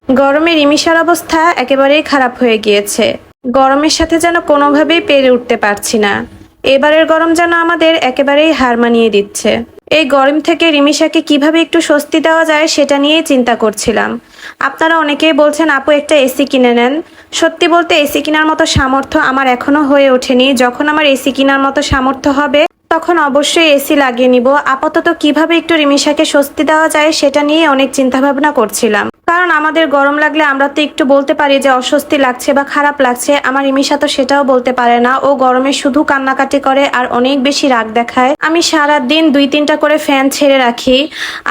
গরমে রিমিশার অবস্থা একেবারেই খারাপ হয়ে গিয়েছে। গরমের সাথে যেন কোনোভাবেই পেরে উঠতে পারছি না। এবারের গরম যেন আমাদের একেবারেই হার মানিয়ে দিচ্ছে। এই গরম থেকে রিমিশাকে কিভাবে একটু স্বস্তি দেওয়া যায় সেটা নিয়েই চিন্তা করছিলাম। আপনারা অনেকেই বলছেন আপু একটা এসি কিনে নেন। সত্যি বলতে এসি কেনার মতো সামর্থ্য আমার এখনো হয়ে ওঠেনি। যখন আমার এসি কেনার মতো সামর্থ্য হবে তখন অবশ্যই এসি লাগিয়ে নিব। আপাতত কিভাবে একটু রিমিশাকে স্বস্তি দেওয়া যায় সেটা নিয়ে অনেক চিন্তা ভাবনা করছিলাম। কারণ আমাদের গরম লাগলে আমরা তো একটু বলতে পারি যে অস্বস্তি লাগছে বা খারাপ লাগছে। আমার রিমিশা তো সেটাও বলতে পারে না। ও গরমে শুধু কান্নাকাটি করে আর অনেক বেশি রাগ দেখায়। আমি সারা দিন 2-3টা করে ফ্যান ছেড়ে রাখি।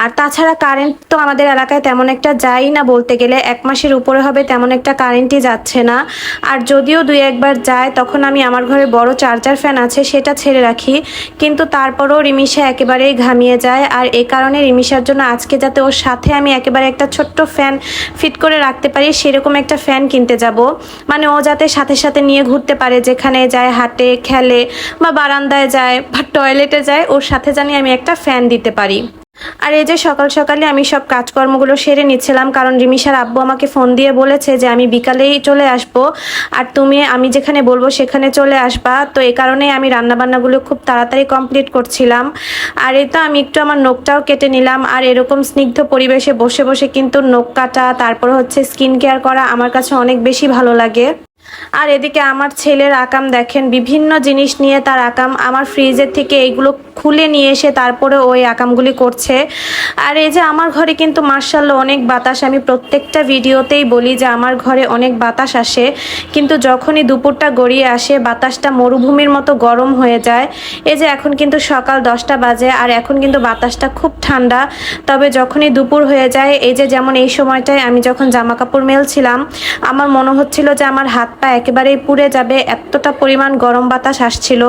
আর তাছাড়া কারেন্ট তো আমাদের এলাকায় তেমন একটা যায়ই না, বলতে গেলে 1 মাসের উপরে হবে তেমন একটা কারেন্টই যাচ্ছে না। আর যদিও 2-1 বার যায় তখন আমি আমার ঘরে বড় চার্জার ফ্যান আছে সেটা ছেড়ে রাখি। কিন্তু তারপরও রিমিশা একেবারেই ঘামিয়ে যায়। আর এই কারণে রিমিশার জন্য আজকে যাতে ওর সাথে আমি একেবারে একটা ছোট্ট ফ্যান ফিট করে রাখতে পারি সেরকম একটা ফ্যান কিনতে যাব। মানে ও যাতে সাথে সাথে নিয়ে ঘুরতে পারে, যেখানে যায় হাঁটে খেলে বা বারান্দায় যায় বা টয়লেটে যায়, ওর সাথে জানি আমি একটা ফ্যান দিতে পারি। আর এই যে সকাল সকালে আমি সব কাজকর্মগুলো সেরে নিচ্ছিলাম, কারণ রিমিশার আব্বু আমাকে ফোন দিয়ে বলেছে যে আমি বিকালেই চলে আসব আর তুমি আমি যেখানে বলবো সেখানে চলে আসবা। তো এই কারণেই আমি রান্নাবান্নাগুলো খুব তাড়াতাড়ি কমপ্লিট করছিলাম। আর এই তো আমি একটু আমার নখটাও কেটে নিলাম। আর এরকম স্নিগ্ধ পরিবেশে বসে বসে কিন্তু নখ কাটা, তারপর হচ্ছে স্কিন কেয়ার করা আমার কাছে অনেক বেশি ভালো লাগে। আর এদিকে আমার ছেলের আকাম দেখেন, বিভিন্ন জিনিস নিয়ে তার আকাম। আমার ফ্রিজের থেকে এইগুলো খুলে নিয়ে এসে তারপরে ওই আকামগুলি করছে। আর এই যে আমার ঘরে কিন্তু মার্শাল্লাহ অনেক বাতাস। আমি প্রত্যেকটা ভিডিওতেই বলি যে আমার ঘরে অনেক বাতাস আসে, কিন্তু যখনই দুপুরটা গড়িয়ে আসে বাতাসটা মরুভূমির মতো গরম হয়ে যায়। এই যে এখন কিন্তু সকাল 10টা বাজে আর এখন কিন্তু বাতাসটা খুব ঠান্ডা। তবে যখনই দুপুর হয়ে যায়, এই যে যেমন এই সময়টায় আমি যখন জামা কাপড় মেলছিলাম আমার মনে হচ্ছিল যে আমার হাত পা একেবারেই পুড়ে যাবে, এতটা পরিমাণ গরম বাতাস আসছিল।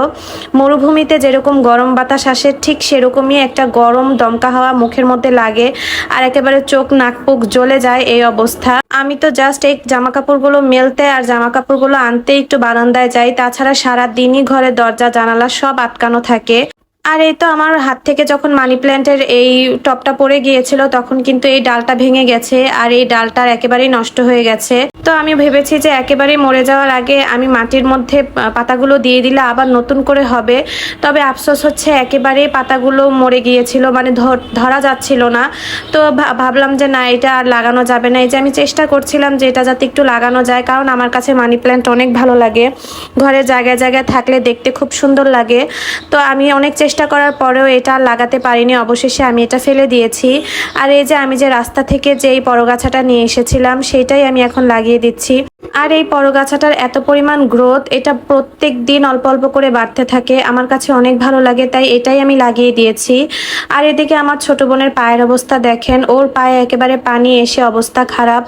মরুভূমিতে যেরকম গরম বাতাস আসে ঠিক সেরকমই একটা গরম দমকা হাওয়া মুখের মধ্যে লাগে আর একেবারে চোখ নাক মুখ জ্বলে যায় এই অবস্থা। আমি তো জাস্ট এই জামা কাপড়গুলো মেলতে আর জামা কাপড়গুলো আনতে একটু বারান্দায় যাই, তাছাড়া সারা দিনই ঘরে দরজা জানালা সব আটকানো থাকে। আর এই তো আমার হাত থেকে যখন মানি প্ল্যান্টের এই টপটা পড়ে গিয়েছিল তখন কিন্তু এই ডালটা ভেঙে গেছে আর এই ডালটার একেবারেই নষ্ট হয়ে গেছে। তো আমি ভেবেছি যে একেবারেই মরে যাওয়ার আগে আমি মাটির মধ্যে পাতাগুলো দিয়ে দিলে আবার নতুন করে হবে। তবে আফসোস হচ্ছে একেবারেই পাতাগুলো মরে গিয়েছিল, মানে ধরা যাচ্ছিল না। তো ভাবলাম যে না, এটা আর লাগানো যাবে না। এই যে আমি চেষ্টা করছিলাম যে এটা যাতে একটু লাগানো যায়, কারণ আমার কাছে মানি প্ল্যান্ট অনেক ভালো লাগে। ঘরের জায়গায় জায়গায় থাকলে দেখতে খুব সুন্দর লাগে। তো আমি অনেক চেষ্টা করার পরেও এটা লাগাতে পারিনি, অবশেষে আমি এটা ফেলে দিয়েছি। আর এই যে আমি যে রাস্তা থেকে যেই পরগাছাটা নিয়ে এসেছিলাম সেটাই আমি এখন লাগিয়ে দিচ্ছি। আর এই পরগাছাটার এত পরিমাণ গ্রোথ, এটা প্রত্যেক দিন অল্প অল্প করে বাড়তে থাকে, আমার কাছে অনেক ভালো লাগে, তাই এটাই আমি লাগিয়ে দিয়েছি। আর এদিকে আমার ছোট বোনের পায়ের অবস্থা দেখেন, ওর পায়ে একেবারে পানি এসে অবস্থা খারাপ।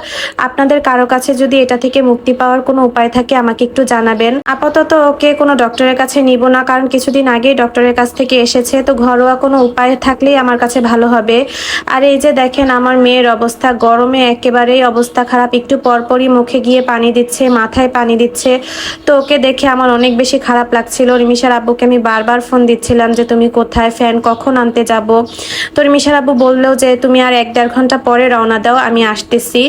আপনাদের কারো কাছে যদি এটা থেকে মুক্তি পাওয়ার কোনো উপায় থাকে আমাকে একটু জানাবেন। আপাতত ওকে কোনো ডক্টরের কাছে নিব না, কারণ কিছুদিন আগেই ডক্টরের কাছ থেকে এসেছে। তো ঘরোয়া কোনো উপায় থাকলেই আমার কাছে ভালো হবে। আর এই যে দেখেন আমার মেয়ের অবস্থা, গরমে একেবারেই অবস্থা খারাপ। একটু পরপরই মুখে গিয়ে পানি দিচ্ছে, মাথায় পানি দিচ্ছে। তো ওকে দেখে আমার অনেক বেশি খারাপ লাগছিল। রিমিশার আব্বুকে আমি বারবার ফোন দিচ্ছিলাম যে তুমি কোথায়, ফ্যান কখন আনতে যাব। তো রিমিশার আব্বু বললেও যে তুমি আর 1-1.5 ঘন্টা পরে রওনা দাও, আমি আসতেছি।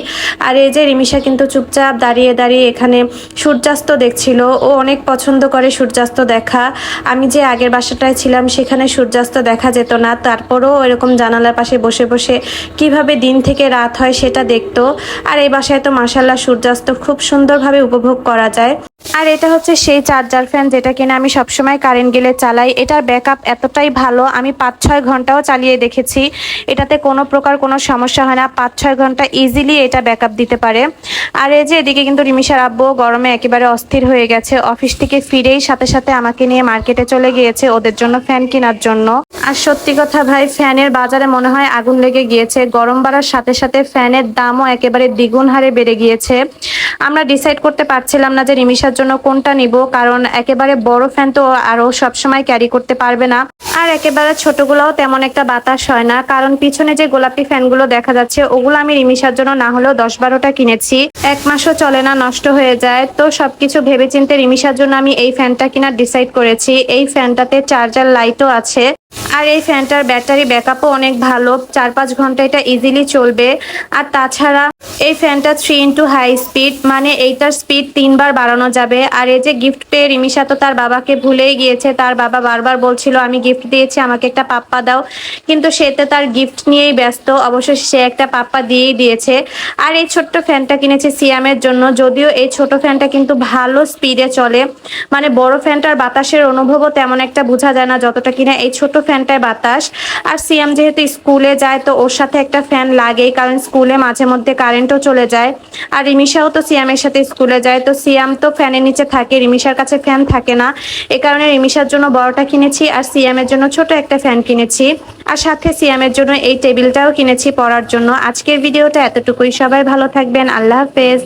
আর এই যে রিমিশা কিন্তু চুপচাপ দাঁড়িয়ে দাঁড়িয়ে এখানে সূর্যাস্ত দেখছিল। ও অনেক পছন্দ করে সূর্যাস্ত দেখা। আমি যে আগের বাসাটায় ছিলাম সেখানে সূর্যাস্ত দেখা যেত না, তারপরও এরকম জানালার পাশে বসে বসে কিভাবে দিন থেকে রাত হয় সেটা দেখতো। আর এই বাসায় তো মাশাআল্লাহ সূর্যাস্ত খুব সুন্দরভাবে উপভোগ করা যায়। আর এটা হচ্ছে সেই চার্জার ফ্যান যেটা কিনা আমি সবসময় কারেন্ট গেলে চালাই। এটার ব্যাকআপ এতটাই ভালো, আমি 5-6 ঘন্টাও চালিয়ে দেখেছি, এটাতে কোনো প্রকার কোনো সমস্যা হয় না। 5-6 ঘন্টা ইজিলি এটা ব্যাকআপ দিতে পারে। আর এই যে এদিকে কিন্তু রিমিশার আব্বু গরমে একেবারে অস্থির হয়ে গেছে, অফিস থেকে ফিরেই সাথে সাথে আমাকে নিয়ে মার্কেটে চলে গিয়েছে ওদের জন্য ফ্যান কেনার জন্য। আর সত্যি কথা ভাই, ফ্যানের বাজারে মনে হয় আগুন লেগে গিয়েছে। গরম বাড়ার সাথে সাথে ফ্যানের দামও একেবারে দ্বিগুণ হারে বেড়ে গিয়েছে। আমরা ডিসাইড করতে পারছিলাম না যে রিমিশার জন্য কোনটা নিব, কারণ একেবারে বড় ফ্যান তো আরও সবসময় ক্যারি করতে পারবে না, আর একেবারে ছোটগুলোও তেমন একটা বাতাস হয় না। কারণ পিছনে যে গোলাপি ফ্যানগুলো দেখা যাচ্ছে ওগুলো আমি রিমিশার জন্য না হলেও 10-12টা কিনেছি, 1 মাসও চলে না, নষ্ট হয়ে যায়। তো সবকিছু ভেবেচিন্তে রিমিশার জন্য আমি এই ফ্যানটা কেনার ডিসাইড করেছি। এই ফ্যানটাতে চার্জার লাইটও আছে, আর এই ফ্যানটার ব্যাটারি ব্যাকআপও অনেক ভালো, 4-5 ঘন্টা এটা ইজিলি চলবে। আর তাছাড়া এই ফ্যানটা 3 হাই স্পিড, মানে এইটার স্পিড 3বার বাড়ানো যাবে। আর এই যে গিফট পেয়ে রিমিশা তো তার বাবাকে ভুলেই গিয়েছে, তার বাবা বারবার বলছিল আমি গিফট দিয়েছি, আমাকে একটা পাপ্পা দাও, কিন্তু সেতে তার গিফট নিয়েই ব্যস্ত। অবশ্যই সে একটা পাপ্পা দিয়েই দিয়েছে। আর এই ছোট্ট ফ্যানটা কিনেছে সিয়ামের জন্য, যদিও এই ছোট ফ্যানটা কিন্তু ভালো স্পিডে চলে, মানে বড় ফ্যানটার বাতাসের অনুভবও তেমন একটা বোঝা যায় না যতটা কিনা এই ছোট ফ্যানটায় বাতাস। আর সিয়াম যেহেতু স্কুলে যায় তো ওর সাথে একটা ফ্যান লাগেই, কারণ স্কুলে মাঝে মধ্যে কারেন্টও চলে যায়। আর রিমিশাও তো সিয়ামের সাথে স্কুলে যায়, তো সিয়াম তো ফ্যানের নিচে থাকে, রিমিশার কাছে ফ্যান থাকে না। এ কারণে রিমিশার জন্য বড়টা কিনেছি আর সিয়ামের জন্য ছোট একটা ফ্যান কিনেছি, আর সাথে সিয়ামের জন্য এই টেবিলটাও কিনেছি পড়ার জন্য। আজকের ভিডিওটা এতটুকুই, সবাই ভালো থাকবেন, আল্লাহ হাফেজ।